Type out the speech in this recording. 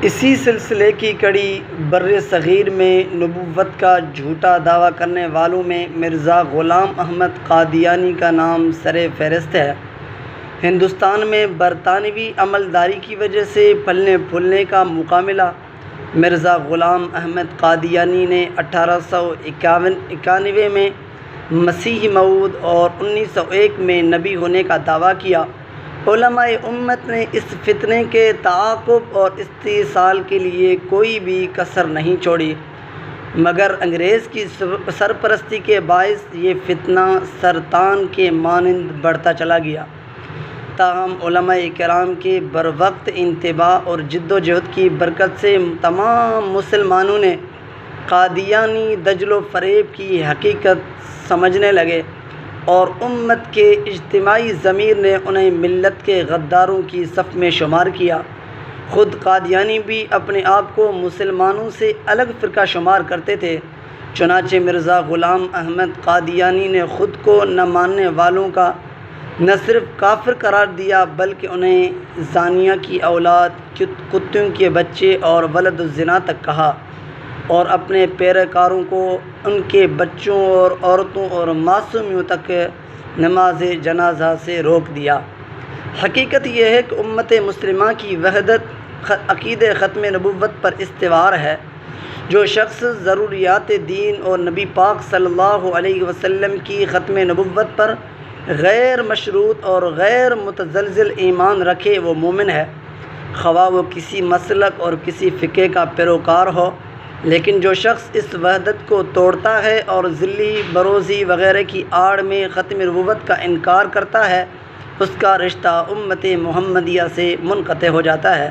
اسی سلسلے کی کڑی بر صغیر میں نبوت کا جھوٹا دعویٰ کرنے والوں میں مرزا غلام احمد قادیانی کا نام سر فہرست ہے۔ ہندوستان میں برطانوی عملداری کی وجہ سے پھلنے پھولنے کا موقع ملا۔ مرزا غلام احمد قادیانی نے 1891 میں مسیح موعود اور 1901 میں نبی ہونے کا دعویٰ کیا۔ علماء امت نے اس فتنے کے تعاقب اور استئصال کے لیے کوئی بھی کسر نہیں چھوڑی، مگر انگریز کی سرپرستی کے باعث یہ فتنہ سرطان کے مانند بڑھتا چلا گیا۔ تاہم علماء کرام کے بروقت انتباہ اور جد و جہد کی برکت سے تمام مسلمانوں نے قادیانی دجل و فریب کی حقیقت سمجھنے لگے اور امت کے اجتماعی ضمیر نے انہیں ملت کے غداروں کی صف میں شمار کیا۔ خود قادیانی بھی اپنے آپ کو مسلمانوں سے الگ فرقہ شمار کرتے تھے، چنانچہ مرزا غلام احمد قادیانی نے خود کو نہ ماننے والوں کا نہ صرف کافر قرار دیا بلکہ انہیں زانیہ کی اولاد، کتوں کے بچے اور ولد الزنا تک کہا، اور اپنے پیروکاروں کو ان کے بچوں اور عورتوں اور معصومیوں تک نماز جنازہ سے روک دیا۔ حقیقت یہ ہے کہ امت مسلمہ کی وحدت عقید ختم نبوت پر استوار ہے۔ جو شخص ضروریات دین اور نبی پاک صلی اللہ علیہ وسلم کی ختم نبوت پر غیر مشروط اور غیر متزلزل ایمان رکھے وہ مومن ہے، خواہ وہ کسی مسلک اور کسی فقہ کا پیروکار ہو۔ لیکن جو شخص اس وحدت کو توڑتا ہے اور ذلی بروزی وغیرہ کی آڑ میں ختم نبوت کا انکار کرتا ہے، اس کا رشتہ امت محمدیہ سے منقطع ہو جاتا ہے۔